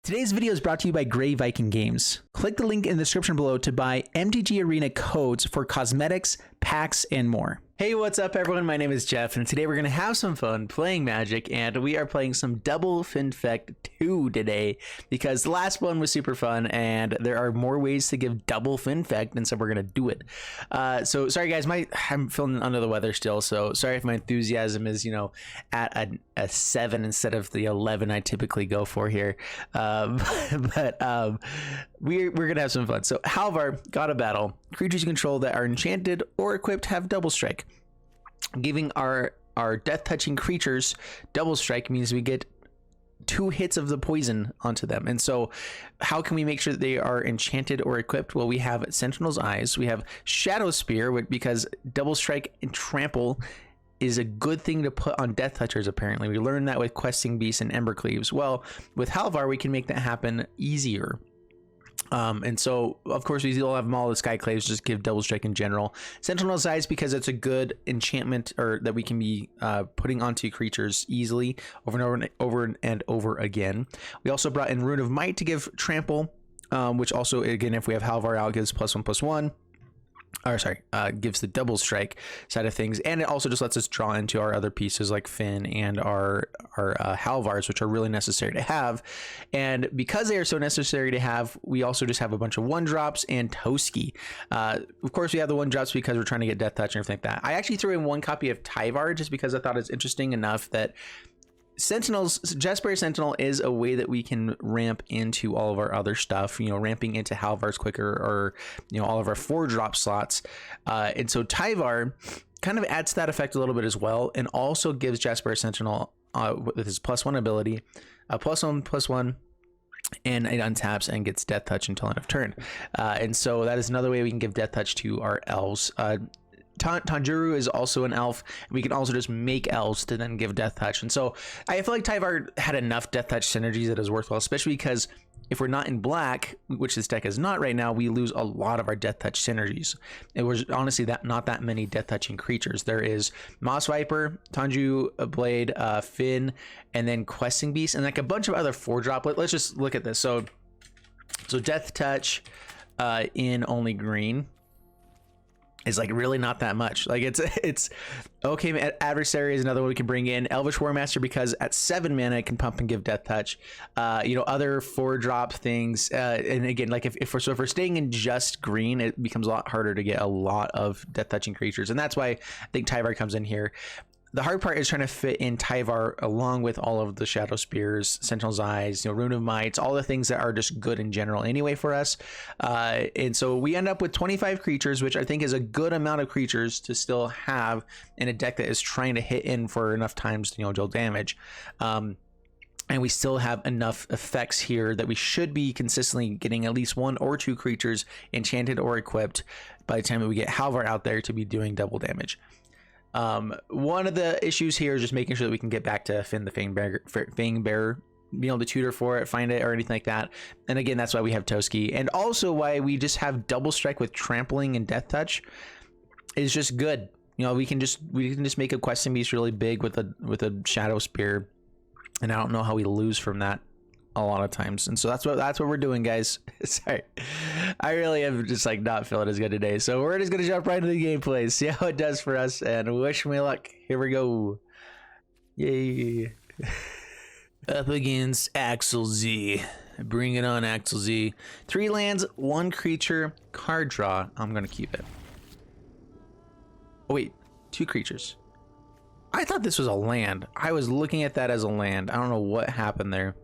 Today's video is brought to you by Grey Viking Games. Click the link in the description below to buy MTG Arena codes for cosmetics, packs, and more. Hey, what's up everyone? My name is Jeff, and today we're going to have some fun playing Magic, and we are playing some Double Finfect 2 today, because the last one was super fun, and there are more ways to give Double Finfect, and so we're going to do it. So sorry guys, I'm feeling under the weather still, so sorry if my enthusiasm is, at a 7 instead of the 11 I typically go for here. But we're going to have some fun. So Halvar, God of Battle. Creatures you control that are enchanted or equipped have double strike. Giving our death touching creatures double strike means we get 2 hits of the poison onto them. And so how can we make sure that they are enchanted or equipped? Well, we have Sentinel's Eyes, we have Shadow Spear, because double strike and trample is a good thing to put on Deathtouchers. Apparently we learned that with Questing Beast and Embercleaves. Well, with Halvar we can make that happen easier. And so of course we still have Maul, the Skyclaves just give double strike in general. Sentinel's Eyes because it's a good enchantment, or that we can be putting onto creatures easily over and over again. We also brought in Rune of Might to give trample, which also, again, if we have Halvar out, gives +1/+1. Or sorry, gives the double strike side of things, and it also just lets us draw into our other pieces like Finn and our Halvars, which are really necessary to have. And because they are so necessary to have, we also just have a bunch of 1-drops and Toski. Of course, we have the 1-drops because we're trying to get Death Touch and everything like that. I actually threw in 1 copy of Tyvar just because I thought it's interesting enough that Jesper Sentinel is a way that we can ramp into all of our other stuff, ramping into Halvar's quicker, or all of our 4-drop slots, and so Tyvar kind of adds that effect a little bit as well, and also gives Jesper Sentinel with his +1 ability +1/+1, and it untaps and gets Death Touch until end of turn, and so that is another way we can give Death Touch to our elves. Tanjiro is also an elf. We can also just make elves to then give Death Touch. And so I feel like Tyvar had enough Death Touch synergies that is worthwhile, especially because if we're not in black, which this deck is not right now, we lose a lot of our Death Touch synergies. It was honestly not that many Death Touching creatures. There is Moss Viper, Tanju Blade, Finn, and then Questing Beast, and like a bunch of other 4-drop. Let's just look at this. So Death Touch in only green is like really not that much. Like it's okay. Adversary is another one we can bring in. Elvish War Master, because at 7 mana it can pump and give Death Touch. Other 4-drop things, and again, like if we're staying in just green, it becomes a lot harder to get a lot of Death Touching creatures, and that's why I think Tyvar comes in here. The hard part is trying to fit in Tyvar along with all of the Shadow Spears, Sentinel's Eyes, Rune of Might, all the things that are just good in general anyway for us. And so we end up with 25 creatures, which I think is a good amount of creatures to still have in a deck that is trying to hit in for enough times to deal damage. And we still have enough effects here that we should be consistently getting at least 1 or 2 creatures enchanted or equipped by the time that we get Halvar out there to be doing double damage. One of the issues here is just making sure that we can get back to Finn the Fangbearer, being able to tutor for it, find it, or anything like that. And again, that's why we have Toski, and also why we just have double strike with trampling and Death Touch is just good. We can just make a Questing Beast really big with a Shadow Spear, and I don't know how we lose from that a lot of times. And so that's what we're doing, guys. Sorry, I really am just like not feeling as good today, so we're just gonna jump right into the gameplay, see how it does for us, and wish me luck. Here we go. Yay. Up against Axel Z. Bring it on, Axel Z. 3 lands, 1 creature, card draw. I'm gonna keep it. Oh wait, 2 creatures. I thought this was a land. I was looking at that as a land. I don't know what happened there.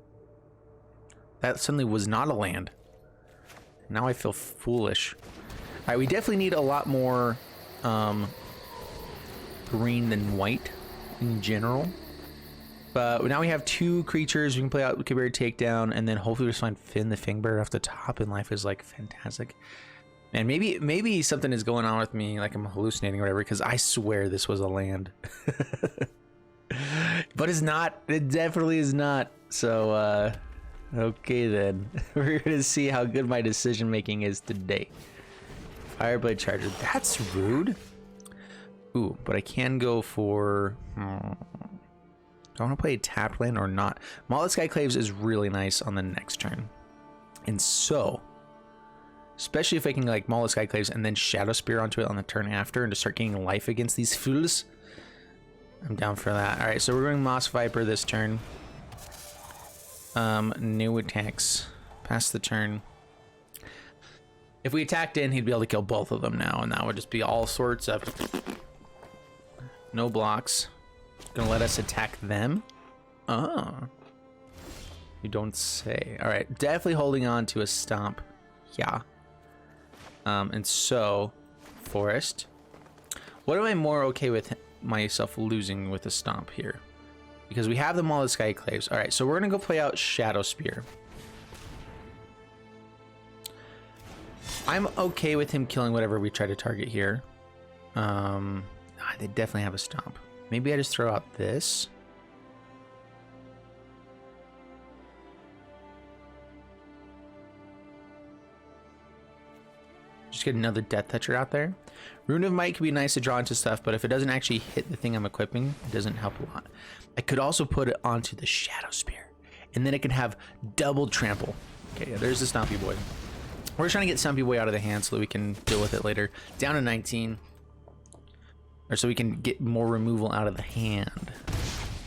That suddenly was not a land. Now I feel foolish. All right, we definitely need a lot more green than white in general. But now we have 2 creatures. We can play out Cabari Takedown, and then hopefully we just find Finn the Fangbearer off the top, and life is like fantastic. And maybe something is going on with me, like I'm hallucinating or whatever, because I swear this was a land. But it's not. It definitely is not. So okay then, we're gonna see how good my decision making is today. Fireblade Charger, that's rude. Ooh, but I can go for Do I want to play a tapped land or not? Mollusk Skyclaves is really nice on the next turn. And so, especially if I can like Mollusk Skyclaves and then Shadow Spear onto it on the turn after and to start getting life against these fools, I'm down for that. All right, so we're going Moss Viper this turn. New attacks. Pass the turn. If we attacked in, he'd be able to kill both of them now, and that would just be all sorts of no blocks. Gonna let us attack them. Oh, you don't say. All right, definitely holding on to a stomp. Yeah. And so forest. What am I more okay with myself losing with a stomp here? Because we have them all as Skyclaves. All right, so we're gonna go play out Shadow Spear. I'm okay with him killing whatever we try to target here. They definitely have a stomp. Maybe I just throw out this. Just get another Deathtoucher out there. Rune of Might could be nice to draw into stuff, but if it doesn't actually hit the thing I'm equipping, it doesn't help a lot. I could also put it onto the Shadow Spear, and then it can have double trample. Okay, yeah, there's the Stompy Boy. We're trying to get Stumpy Boy out of the hand so that we can deal with it later. Down to 19. Or so we can get more removal out of the hand.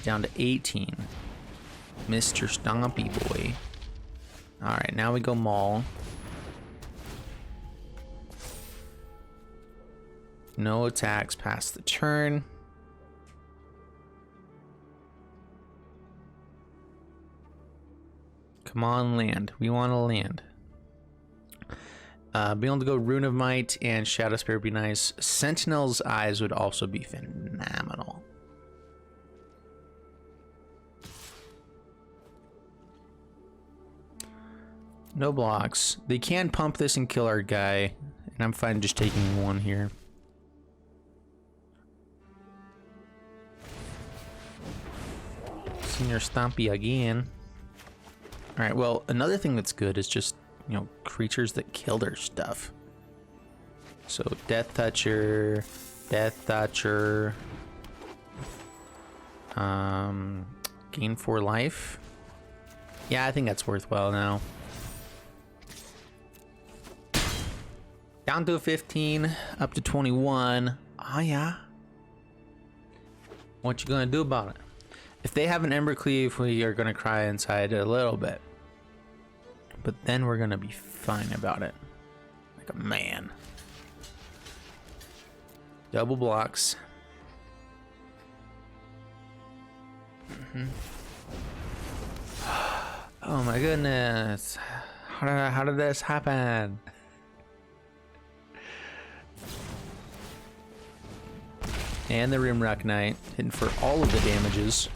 Down to 18. Mr. Stompy Boy. Alright, now we go Maul. No attacks past the turn. Come on, land. We want to land. Being able to go Rune of Might and Shadow Spear would be nice. Sentinel's Eyes would also be phenomenal. No blocks. They can pump this and kill our guy, and I'm fine just taking one here. Senior Stompy again. Alright, well, another thing that's good is just, you know, creatures that kill their stuff. So Deathtoucher, Deathtoucher, gain 4 life. Yeah, I think that's worthwhile now. Down to 15, up to 21. Oh yeah. What you gonna do about it? If they have an Embercleave, we are gonna cry inside a little bit. But then we're gonna be fine about it. Like a man. Double blocks. Oh my goodness. How did this happen? And the Rimrock Knight hitting for all of the damages.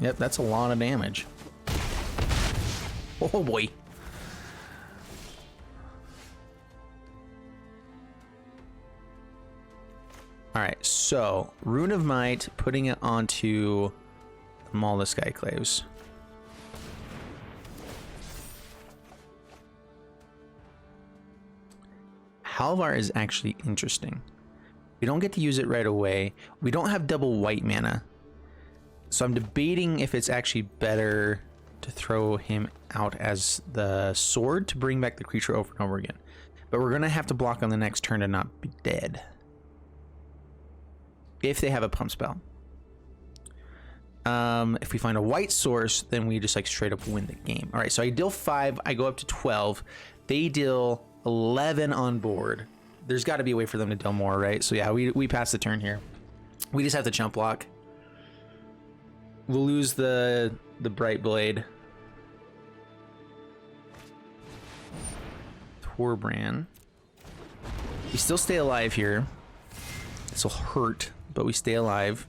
Yep, that's a lot of damage. Oh boy. Alright, so Rune of Might, putting it onto the Mollusk Skyclaves. Halvar is actually interesting. We don't get to use it right away. We don't have double white mana. So I'm debating if it's actually better to throw him out as the sword to bring back the creature over and over again. But we're going to have to block on the next turn to not be dead. If they have a pump spell. If we find a white source, then we just like straight up win the game. All right, so I deal 5, I go up to 12. They deal 11 on board. There's got to be a way for them to deal more, right? So yeah, we pass the turn here. We just have to chump block. We'll lose the Bright Blade. Torbran. We still stay alive here. This will hurt, but we stay alive.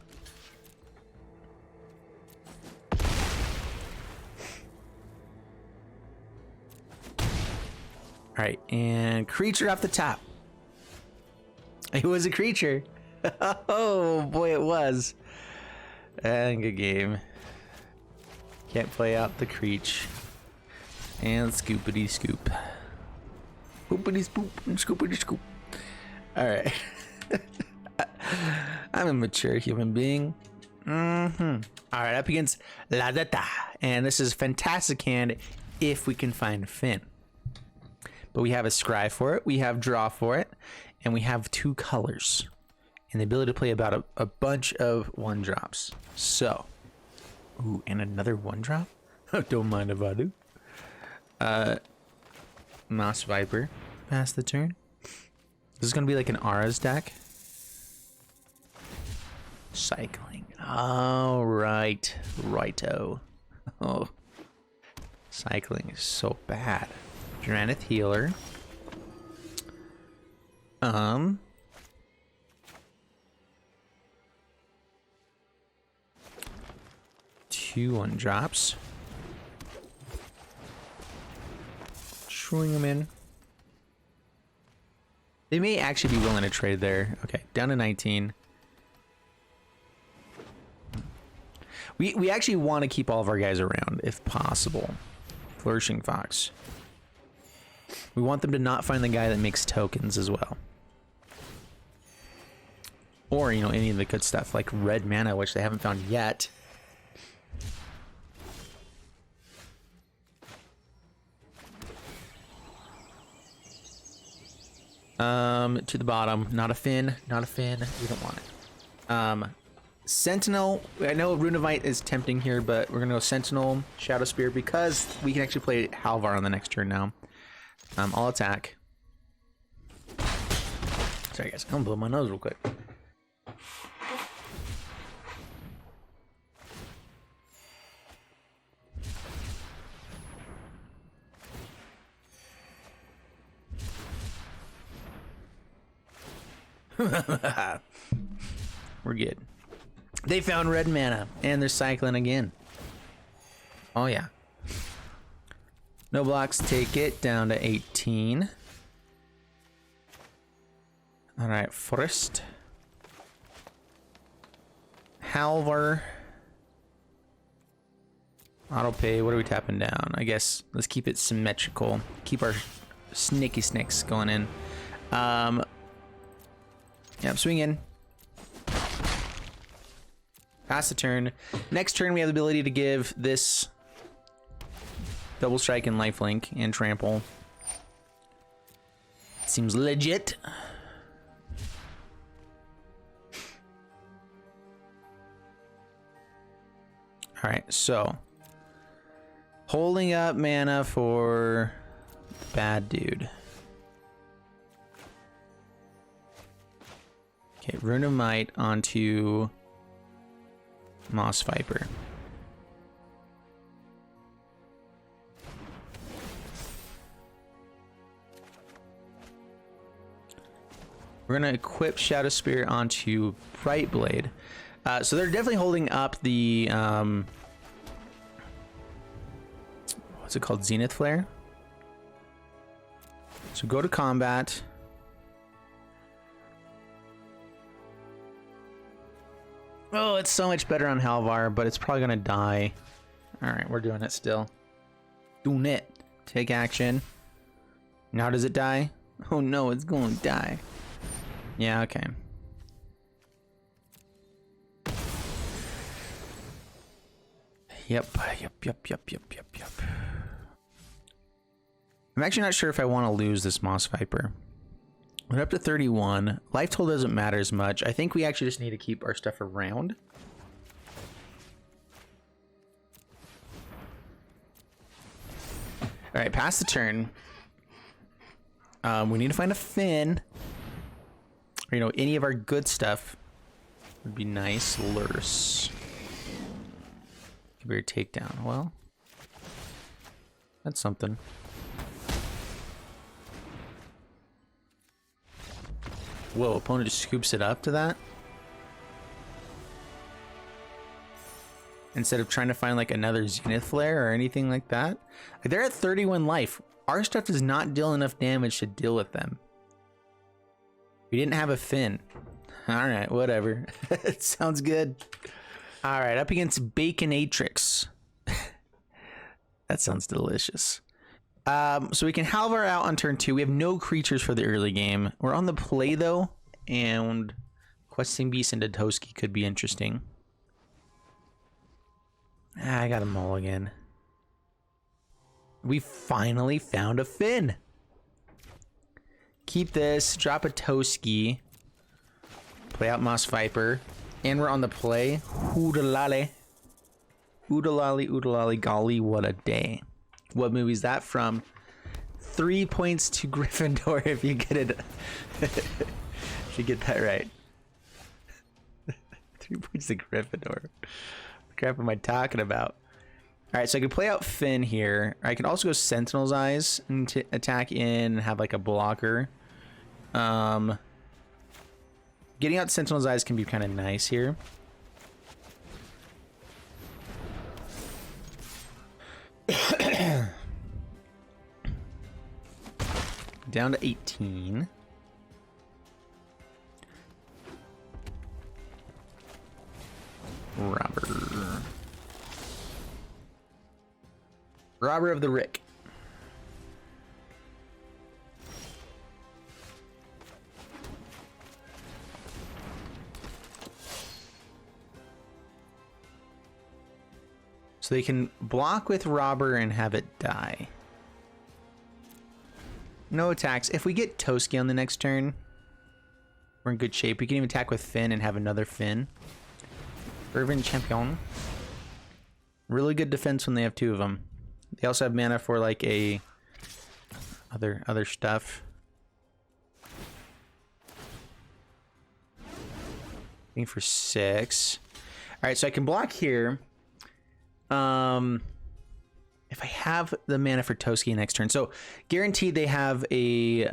All right, and creature off the top. It was a creature. Oh boy, it was. And good game. Can't play out the creech. And scoopity scoop. Poopity spoop and scoopity scoop. All right. I'm a mature human being. All right, up against La Data. And this is fantastic hand if we can find Finn. But we have a scry for it, we have draw for it, and we have 2 colors. And the ability to play about a bunch of 1-drops. So, ooh, and another 1-drop? Don't mind if I do. Moss Viper, pass the turn. This is gonna be like an Aura's deck. Cycling. Oh, right. Righto. Oh. Cycling is so bad. Dranith Healer. 2 1-drops. Swing them in. They may actually be willing to trade there. Okay, down to 19. We actually want to keep all of our guys around if possible. Flourishing Fox. We want them to not find the guy that makes tokens as well. Or, you know, any of the good stuff like red mana, which they haven't found yet. To the bottom. Not a Finn. Not a Finn. We don't want it. Sentinel. I know Runavite is tempting here, but we're gonna go Sentinel, Shadow Spear, because we can actually play Halvar on the next turn now. I'll attack. Sorry guys, I'm gonna blow my nose real quick. We're good. They found red mana, and they're cycling again. Oh yeah. No blocks, take it down to 18. All right, first. Halvar. Auto pay, what are we tapping down? I guess let's keep it symmetrical. Keep our sneaky snakes going in. Yep, swing in. Pass the turn. Next turn, we have the ability to give this double strike and lifelink and trample. Seems legit. All right, so holding up mana for the bad dude. Okay, Rune of Might onto Moss Viper. We're gonna equip Shadow Spear onto Bright Blade. So they're definitely holding up the what's it called? Zenith Flare. So go to combat. Oh, it's so much better on Halvar, but it's probably gonna die. All right, we're doing it still. Doing it. Take action. Now does it die? Oh no, it's going to die. Yeah, okay. Yep. I'm actually not sure if I want to lose this Moss Viper. We're up to 31. Life total doesn't matter as much. I think we actually just need to keep our stuff around. All right, pass the turn. We need to find a Finn. Or, you know, any of our good stuff would be nice. Lurse. Give her a takedown. Well, that's something. Whoa, opponent just scoops it up to that? Instead of trying to find like another Zenith Flare or anything like that. Like, they're at 31 life. Our stuff does not deal enough damage to deal with them. We didn't have a Finn. Alright, whatever. It sounds good. Alright, up against Baconatrix. That sounds delicious. So we can Halvar out on turn 2. We have no creatures for the early game. We're on the play though, and Questing Beast into Toski could be interesting. I got a mulligan. We finally found a Finn. Keep this. Drop a Toski. Play out Moss Viper. And we're on the play. Oodalale. Oodalali, oodalali, golly, what a day. What movie is that from? 3 points to Gryffindor if you get it. If you get that right. 3 points to Gryffindor. What crap am I talking about? Alright, so I can play out Finn here. I can also go Sentinel's Eyes and attack in and have like a blocker. Getting out Sentinel's Eyes can be kind of nice here. Down to 18. Robber of the Rick. So they can block with Robber and have it die. No attacks. If we get Toski on the next turn, we're in good shape. We can even attack with Finn and have another Finn. Fervent Champion. Really good defense when they have two of them. They also have mana for like a other stuff. Looking for 6. All right, so I can block here. If I have the mana for Toski next turn, so guaranteed they have a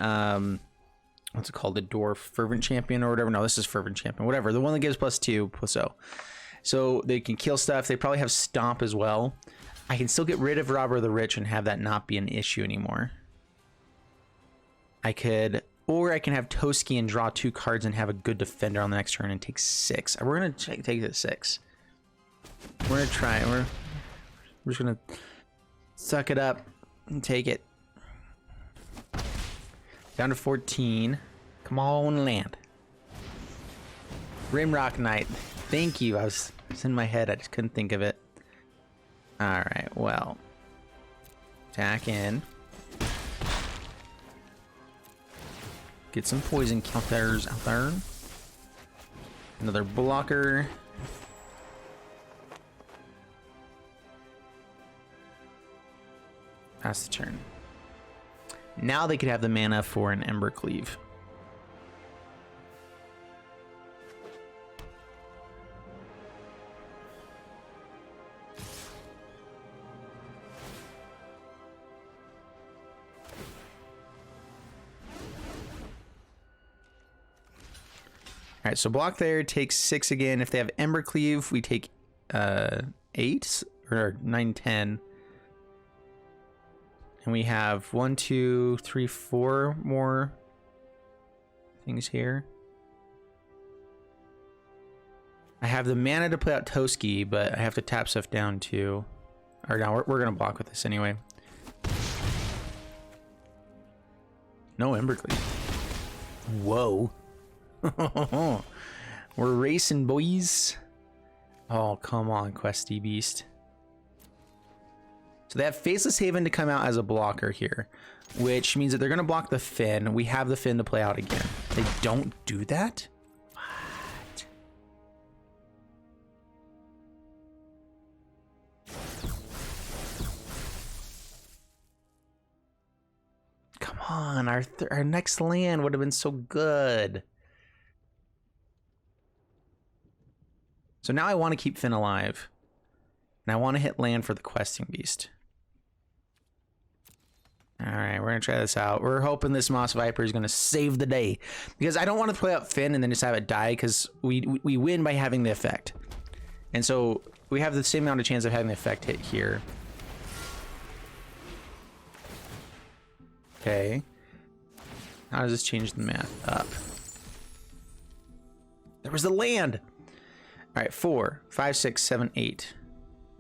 what's it called, a Dwarf Fervent Champion or whatever. No, this is Fervent Champion, whatever, the one that gives +2/+0. So they can kill stuff. They probably have Stomp as well. I can still get rid of Robber of the Rich and have that not be an issue anymore. I could, or I can have Toski and draw 2 cards and have a good defender on the next turn and take 6. We're gonna take it at 6. We're gonna try. We're just gonna suck it up and take it. Down to 14. Come on, land. Rimrock Knight. Thank you. It's in my head. I just couldn't think of it. Alright, well. Attack in. Get some poison counters out there. Another blocker. Pass the turn. Now they could have the mana for an Ember Cleave. All right, so block there takes 6 again. If they have Ember Cleave, we take 8 or 9, 10. And we have 1, 2, 3, 4 more things here. I have the mana to play out Toski, but I have to tap stuff down too. Or no, we're gonna block with this anyway. No Ember Cleave. Whoa. We're racing, boys. Oh, come on, Questy Beast. So they have Faceless Haven to come out as a blocker here, which means that they're going to block the Finn. We have the Finn to play out again. They don't do that? What? Come on, our next land would have been so good. So now I want to keep Finn alive. And I want to hit land for the Questing Beast. Alright, we're going to try this out. We're hoping this Moss Viper is going to save the day. Because I don't want to play out Finn and then just have it die, because we win by having the effect. And so we have the same amount of chance of having the effect hit here. Okay. How does this change the math? Up. There was the land! Alright, 4, 5, 6, 7, 8.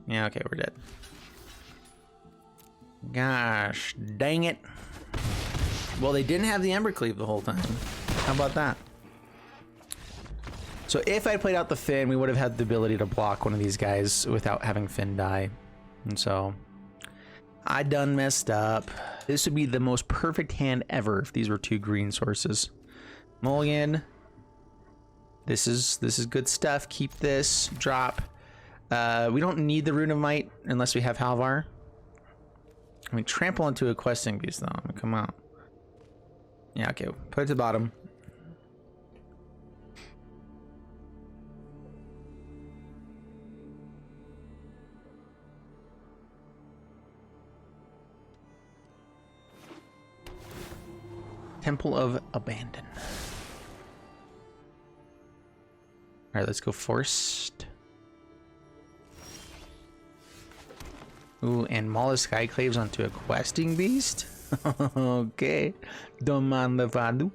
Yeah, okay, we're dead. Gosh, dang it. Well, they didn't have the Ember Cleave the whole time. How about that? So if I played out the Finn, we would have had the ability to block one of these guys without having Finn die. And so I done messed up. This would be the most perfect hand ever if these were 2 green sources. Mulligan. This is good stuff. Keep this. Drop. We don't need the Rune of Might unless we have Halvar. I mean, trample into a questing beast though. I mean, come on. Yeah, okay. Put it to the bottom. Temple of Abandon. All right, let's go Forced. Ooh, and Maul Skyclaves onto a questing beast. Okay, don't mind if I do.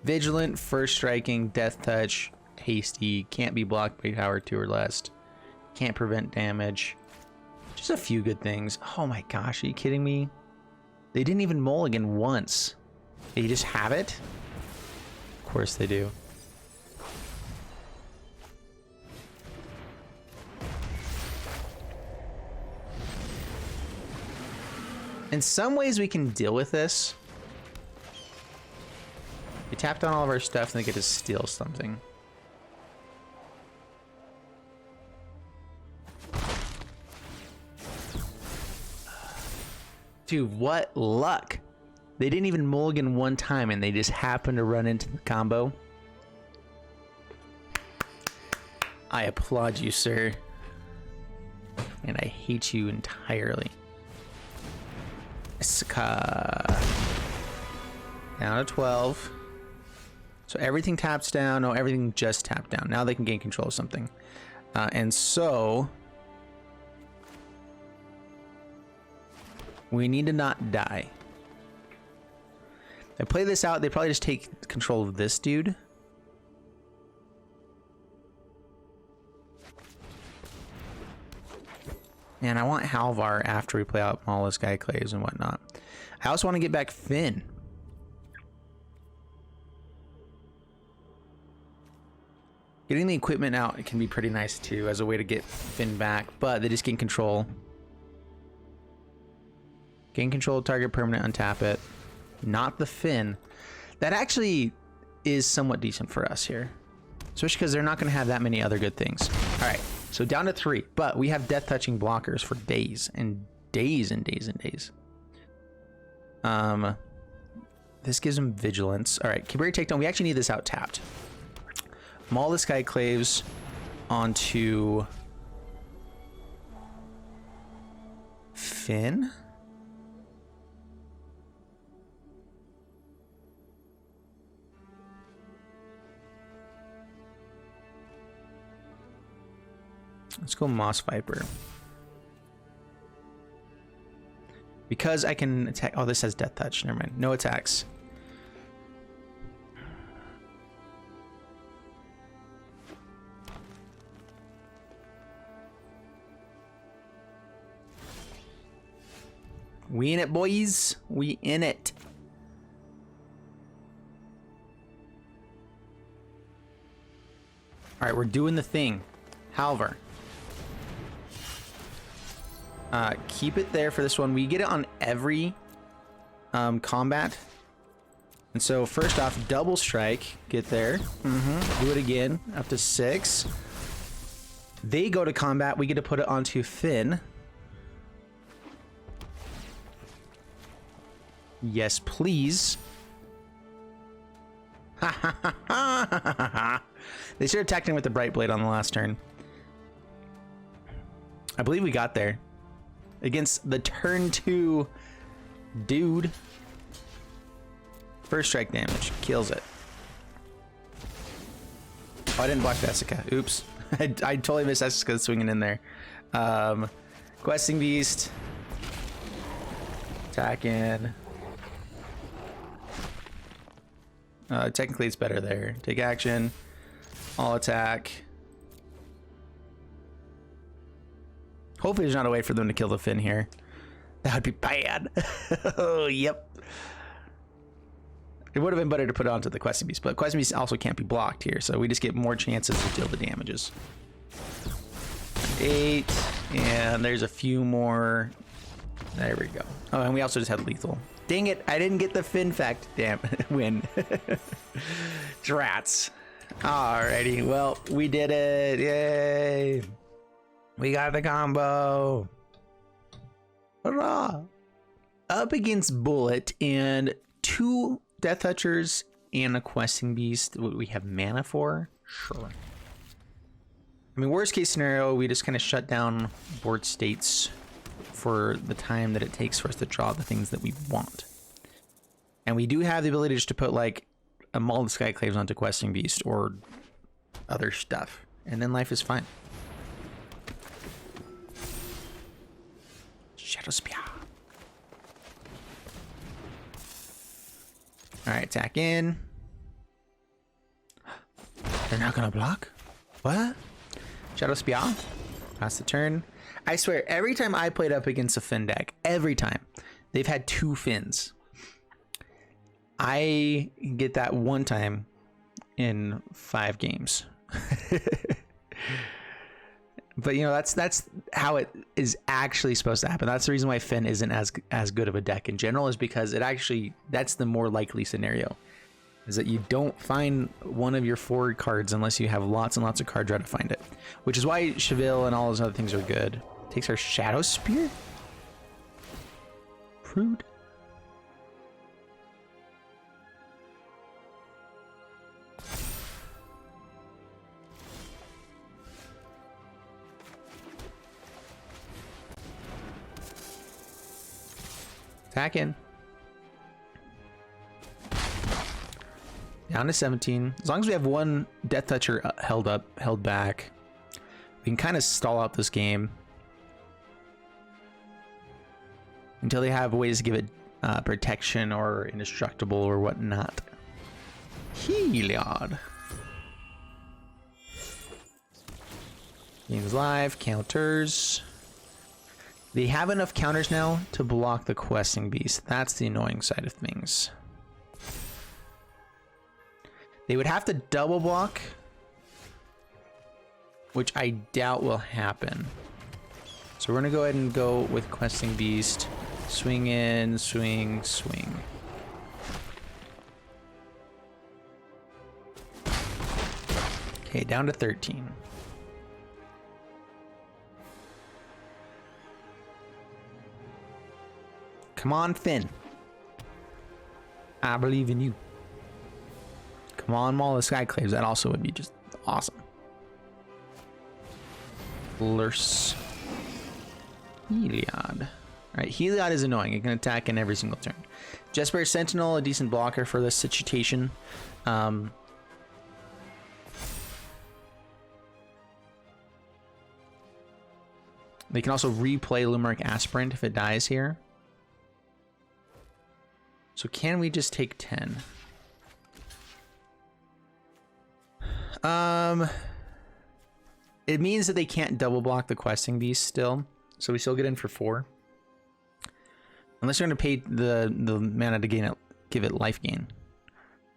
Vigilant, First Striking, Death Touch, Hasty, can't be blocked by power 2 or less. Can't prevent damage. Just a few good things. Oh my gosh, are you kidding me? They didn't even mulligan once. They just have it? Of course they do. In some ways we can deal with this. We tapped on all of our stuff and they get to steal something. Dude, what luck. They didn't even mulligan one time and they just happened to run into the combo. I applaud you, sir. And I hate you entirely. Down to 12. So everything taps down. No, everything just tapped down. Now they can gain control of something. And so we need to not die. If I play this out, they probably just take control of this dude. And I want Halvar after we play out Maul Skyclaves and whatnot. I also want to get back Finn. Getting the equipment out, it can be pretty nice too as a way to get Finn back, but they just gain control. Gain control of target permanent, untap it. Not the Finn. That actually is somewhat decent for us here. Especially because they're not going to have that many other good things. Alright, so down to 3. But we have death touching blockers for days and days and days and days. This gives them vigilance. Alright, Kiberi Takedown. We actually need this out tapped. Maul the Skyclaves onto Finn. Let's go Moss Viper. Because I can attack. Oh, this has Death Touch. Never mind. No attacks. We in it, boys. We in it. All right, we're doing the thing. Halvar. Keep it there for this one. We get it on every combat. And so first off, double strike. Get there. Do it again. Up to 6. They go to combat. We get to put it onto Finn. Yes, please. They should have attacked him with the Bright Blade on the last turn. I believe we got there. Against the turn 2 dude. First strike damage. Kills it. Oh, I didn't block Vesica. Oops. I totally missed Vesica swinging in there. Questing Beast. Attack in. Technically it's better there. Take action. All attack. Hopefully there's not a way for them to kill the Finn here. That would be bad. Oh, yep. It would have been better to put it onto the Questing Beast, but Questing Beast also can't be blocked here, so we just get more chances to deal the damages. 8, and there's a few more. There we go. Oh, and we also just had lethal. Dang it, I didn't get the fin fact. Damn, win. Drats. Alrighty, well, we did it. Yay. We got the combo. Hurrah. Up against Bullet and 2 Deathtouchers and a Questing Beast. What we have mana for? Sure. I mean, worst case scenario, we just kind of shut down board states for the time that it takes for us to draw the things that we want. And we do have the ability just to put like a Maul of Skyclaves onto Questing Beast or other stuff. And then life is fine. Shadow Spear. Alright, attack in. They're not gonna block? What? Shadow Spear. Pass the turn. I swear, every time I played up against a Fin deck, every time, they've had 2 Fins. I get that one time in 5 games. But you know, that's how it is actually supposed to happen. That's the reason why Fin isn't as good of a deck in general, is because it actually, that's the more likely scenario, is that you don't find one of your 4 cards unless you have lots and lots of card draw to find it. Which is why Cheville and all those other things are good. Takes our Shadow Spear? Prude? Attack in. Down to 17. As long as we have one Deathtoucher held back, we can kind of stall out this game until they have ways to give it protection or indestructible or whatnot. Heliod. Game's live. Counters. They have enough counters now to block the Questing Beast. That's the annoying side of things. They would have to double block, which I doubt will happen. So we're gonna go ahead and go with Questing Beast. Swing in, swing, swing. Okay, down to 13. Come on, Finn. I believe in you. Come on, Maul of Skyclaves. That also would be just awesome. Lurse. Heliod. Alright, Heliod is annoying. It can attack in every single turn. Jesper Sentinel, a decent blocker for this situation. They can also replay Lumeric Aspirant if it dies here. So can we just take 10? It means that they can't double block the Questing Beast still. So we still get in for 4. Unless you're going to pay the mana to gain it, give it life gain.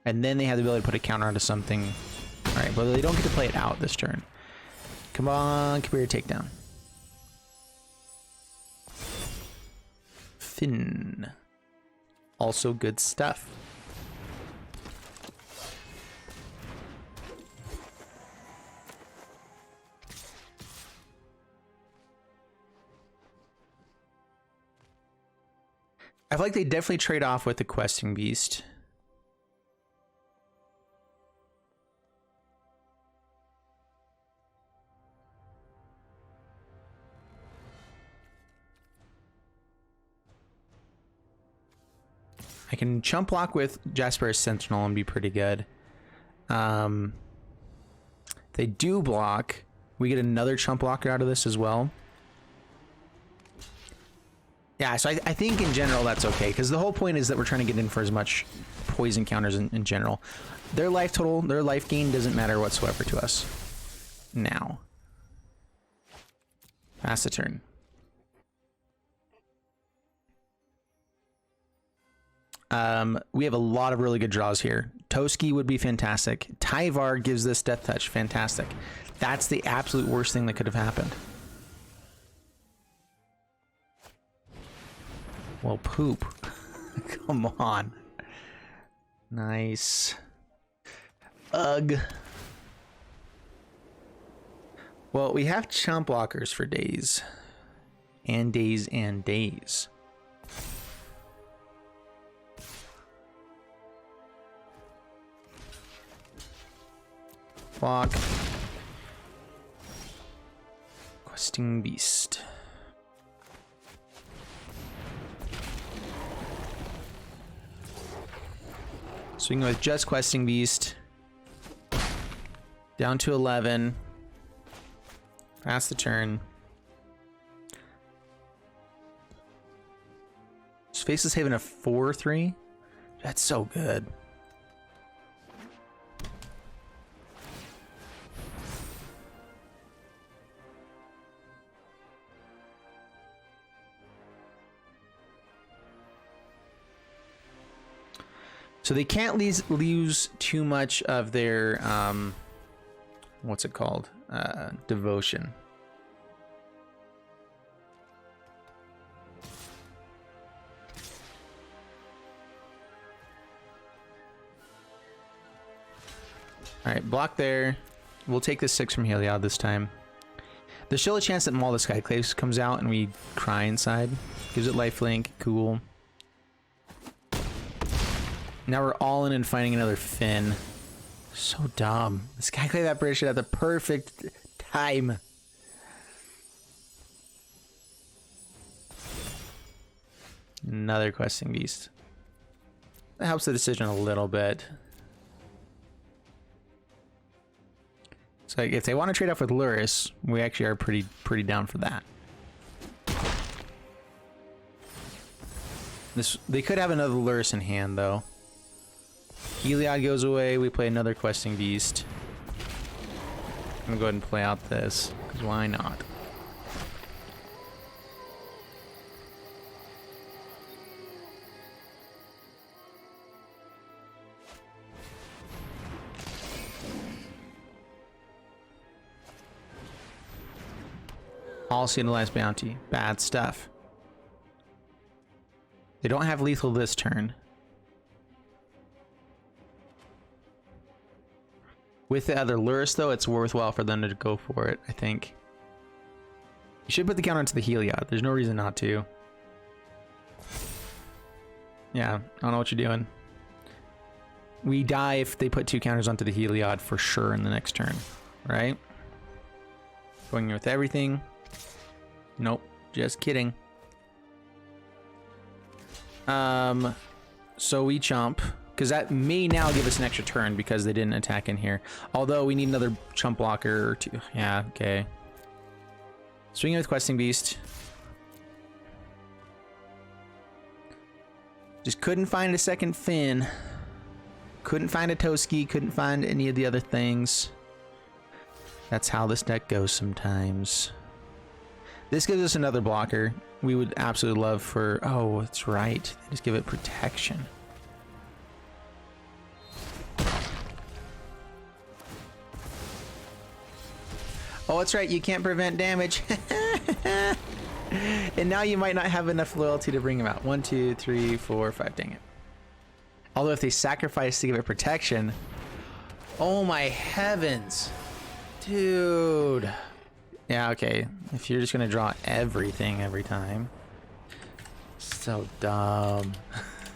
And then they have the ability to put a counter onto something. Alright, but they don't get to play it out this turn. Come on, Kabir takedown. Finn. Also good stuff. I feel like they definitely trade off with the Questing Beast. I can chump block with Jasper's Sentinel and be pretty good. They do block. We get another chump blocker out of this as well. Yeah, so I think in general that's okay, because the whole point is that we're trying to get in for as much poison counters in general. Their life total, their life gain doesn't matter whatsoever to us. Now. Pass the turn. We have a lot of really good draws here. Toski would be fantastic. Tyvar gives this Death Touch. Fantastic. That's the absolute worst thing that could have happened. Well, poop. Come on. Nice. Ugh. Well, we have chump blockers for days. And days and days. Block. Questing Beast. Swinging with just Questing Beast. Down to 11. Pass the turn. Faceless Haven a 4/3. That's so good. So they can't lose too much of their what's it called? Devotion. All right, block there. We'll take the 6 from Heliod this time. There's still a chance that Maul the Skyclaves comes out and we cry inside. Gives it lifelink. Cool. Now we're all in and finding another Finn. So dumb. The Skyclave apparition at the perfect time. Another Questing Beast. That helps the decision a little bit. So if they want to trade off with Luris, we actually are pretty down for that. They could have another Luris in hand though. Heliod goes away, we play another Questing Beast. I'm gonna go ahead and play out this, because why not? Policy and the last bounty. Bad stuff. They don't have lethal this turn. With the other Luris, though, it's worthwhile for them to go for it, I think. You should put the counter into the Heliod. There's no reason not to. Yeah, I don't know what you're doing. We die if they put 2 counters onto the Heliod for sure in the next turn, right? Going with everything. Nope, just kidding. So we chump, because that may now give us an extra turn because they didn't attack in here. Although we need another chump blocker or 2. Yeah, okay. Swinging with Questing Beast. Just couldn't find a second Finn. Couldn't find a Toski, couldn't find any of the other things. That's how this deck goes sometimes. This gives us another blocker. We would absolutely love for... Oh, that's right. Just give it protection. Oh, that's right. You can't prevent damage. And now you might not have enough loyalty to bring him out. 1, 2, 3, 4, 5. Dang it. Although if they sacrifice to give it protection... Oh my heavens. Dude. Yeah, okay. If you're just gonna draw everything every time. So dumb.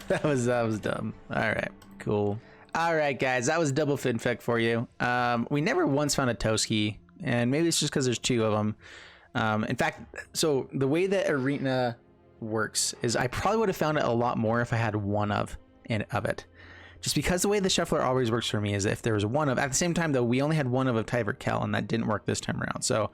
that was dumb. Alright, cool. Alright guys, that was double Finfect for you. We never once found a Toski, and maybe it's just because there's 2 of them. In fact, so the way that Arena works is I probably would have found it a lot more if I had 1 of it. Just because the way the shuffler always works for me is if there was 1 of, at the same time though, we only had 1 of Tyver Kell, and that didn't work this time around. So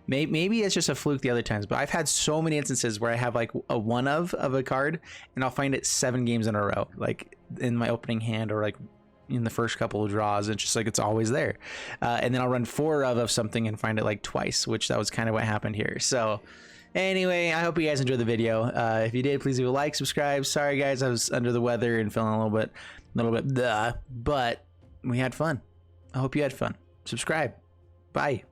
maybe it's just a fluke the other times, but I've had so many instances where I have like a 1 of a card and I'll find it 7 games in a row, like in my opening hand or like in the first couple of draws. It's just like, it's always there. And then I'll run 4 of something and find it like twice, which that was kind of what happened here. So Anyway, I hope you guys enjoyed the video. If you did, please leave a like, subscribe. Sorry guys, I was under the weather and feeling a little bit but we had fun. I hope you had fun. Subscribe. Bye.